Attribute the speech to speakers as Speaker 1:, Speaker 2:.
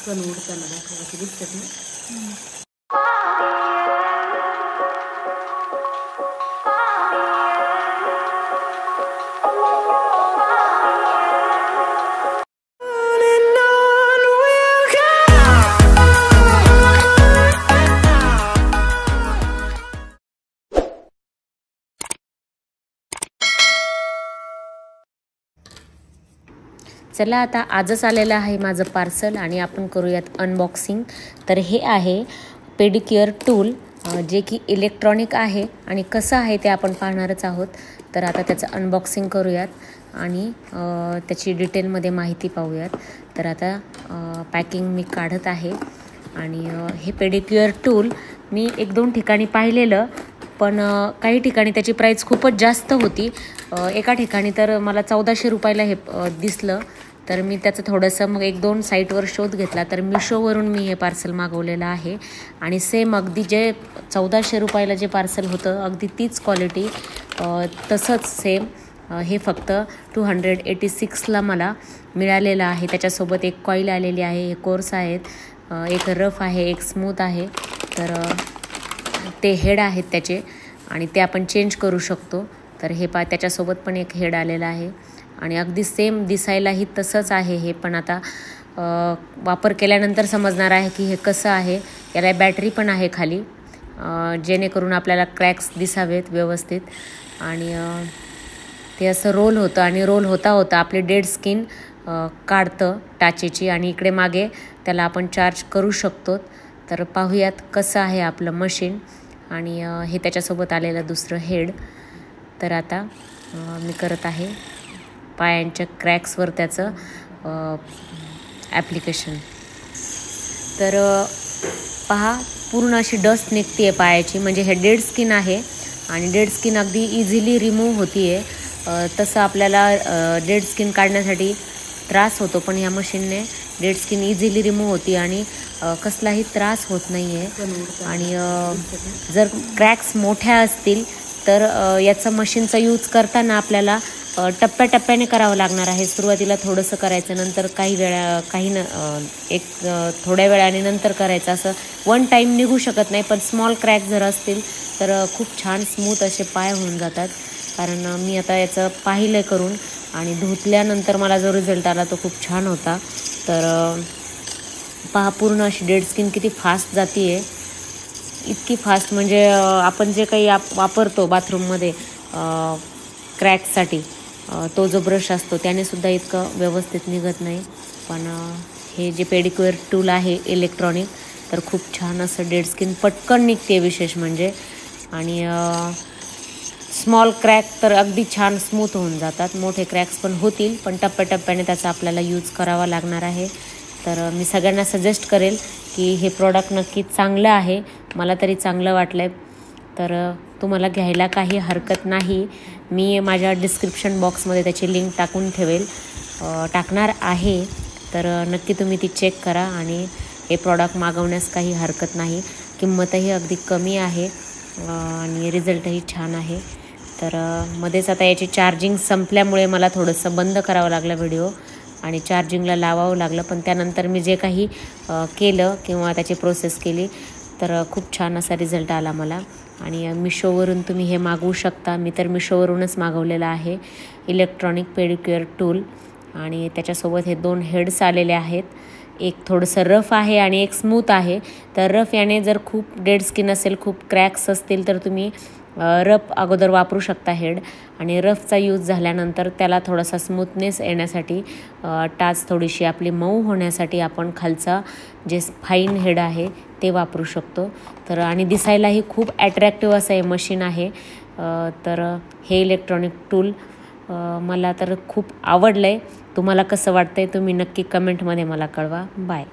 Speaker 1: कण उडताना दाखवायचे दिसतात ना.
Speaker 2: चला आता आजच आलेलं आहे माझं पार्सल आणि आपण करूयात अनबॉक्सिंग. तर हे आहे पेडिक्युअर टूल, जे की इलेक्ट्रॉनिक आहे आणि कसं आहे ते आपण पाहणारच आहोत. तर आता त्याचं अनबॉक्सिंग करूयात आणि त्याची डिटेलमध्ये माहिती पाहूयात. तर आता पॅकिंग मी काढत आहे आणि हे पेडिक्युअर टूल मी 1-2 ठिकाणी पाहिलेलं, पण काही ठिकाणी त्याची प्राईस खूपच जास्त होती. एका ठिकाणी तर मला 1400 रुपयाला हे दिसलं. तर मी त्याचं थोडंसं मग 1-2 साईटवर शोध घेतला. तर मिशोवरून मी हे पार्सल मागवलेलं आहे आणि सेम अगदी जे 1400 रुपयाला जे पार्सल होतं अगदी तीच क्वालिटी, तसंच सेम हे फक्त 286ला मला मिळालेलं आहे. त्याच्यासोबत एक कॉईल आलेली आहे, हे कोर्स आहेत, एक रफ आहे, एक स्मूथ आहे. तर ते हेड आहेत त्याचे आणि ते आपण चेंज करू शकतो. तर हे त्याच्यासोबत पण एक हेड आलेला आहे आणि अगदी सेम दिसायलाही तसंच आहे हे. पण आता वापर केल्यानंतर समजणार आहे की हे कसं आहे. याला बॅटरी पण आहे खाली, जेणेकरून आपल्याला क्रॅक्स दिसावेत व्यवस्थित. आणि ते असं रोल होतं आणि रोल होता होता आपली डेड स्किन काढतं टाचेची आणि इकडे मागे त्याला आपण चार्ज करू शकतो. तर पाहूयात कसं आहे आपलं मशीन आणि हे त्याच्यासोबत आलेलं दुसरं हेड. तर आता मी करत आहे पायांच्या क्रॅक्सवर त्याचं ॲप्लिकेशन. तर पहा, पूर्ण अशी डस्ट निघते आहे पायाची, म्हणजे हे डेड स्किन आहे आणि डेड स्किन अगदी इझिली रिमूव्ह होती आहे. तसं आपल्याला डेड स्किन काढण्यासाठी त्रास होतो, पण ह्या मशीनने डेड स्किन इझिली रिमूव्ह होती आणि कसलाही त्रास होत नाही आहे. आणि जर क्रॅक्स मोठ्या असतील तर याचं मशीनचा यूज करताना आपल्याला टप्प्याटप्प्याने करावं लागणार आहे. सुरुवातीला थोडंसं करायचं, नंतर थोड्या वेळाने नंतर करायचं. असं वन टाईम निघू शकत नाही. पण स्मॉल क्रॅक जर असतील तर खूप छान स्मूथ असे पाय होऊन जातात. कारण मी आता याचं पाहिलं करून आणि धुतल्यानंतर मला जो रिझल्ट आला तो खूप छान होता. तर पहा, पूर्ण अशी डेड स्किन किती फास्ट जाती आहे. इतकी फास्ट म्हणजे आपण जे काही वापरतो बाथरूममध्ये क्रॅक्ससाठी, तो जो ब्रश असतो त्यानेसुद्धा इतकं व्यवस्थित निघत नाही. पण हे जे पेडिक्युअर टूल आहे इलेक्ट्रॉनिक, तर खूप छान असं डेड स्किन पटकन निघते विशेष म्हणजे. आणि स्मॉल क्रॅक तर अगदी छान स्मूथ होऊन जातात. मोठे क्रॅक्स पण होतील, पण टप्प्याटप्प्याने त्याचा आपल्याला यूज करावा लागणार आहे. तर मी सगळ्यांना सजेस्ट करेल की हे प्रॉडक्ट नक्की चांगलं आहे. मला तरी चांगलं वाटलं आहे. तर तुम्हाला घ्यायला काही हरकत नाही. मी माझ्या डिस्क्रिप्शन बॉक्समध्ये त्याची लिंक टाकणार आहे. तर नक्की तुम्ही ती चेक करा आणि हे प्रॉडक्ट मागवण्यास काही हरकत नाही. किंमतही अगदी कमी आहे आणि रिझल्टही छान आहे. तर मध्येच आता याची चार्जिंग संपल्यामुळे मला थोडंसं बंद करावं लागलं व्हिडिओ आणि चार्जिंगला लावावं लागलं. पण त्यानंतर मी जे काही केलं किंवा त्याची प्रोसेस केली तर खूप छान असा रिझल्ट आला मला. आणि मिशोवरून तुम्ही हे मागवू शकता. मी तर मिशोवरूनच मागवलेलं आहे इलेक्ट्रॉनिक पेडिक्युअर टूल. आणि त्याच्यासोबत हे 2 हेड्स आलेले आहेत. एक थोडंसं रफ आहे आणि एक स्मूथ आहे. तर रफ याने जर खूप डेड स्किन असेल, खूप क्रॅक्स असतील, तर तुम्ही रफ अगोदर वापरू शकता हेड. आणि रफचा यूज झाल्यानंतर त्याला थोडासा स्मूथनेस येण्यासाठी, टाच थोडीशी आपली मऊ होण्यासाठी आपण खालचा जे फाईन हेड आहे ते वापरू शकतो. तर आणि दिसायलाही खूप ॲट्रॅक्टिव्ह असं हे मशीन आहे. तर हे इलेक्ट्रॉनिक टूल मला तर खूप आवडलं आहे. तुम्हाला कसं वाटतं आहे तुम्ही नक्की कमेंटमध्ये मला कळवा. बाय.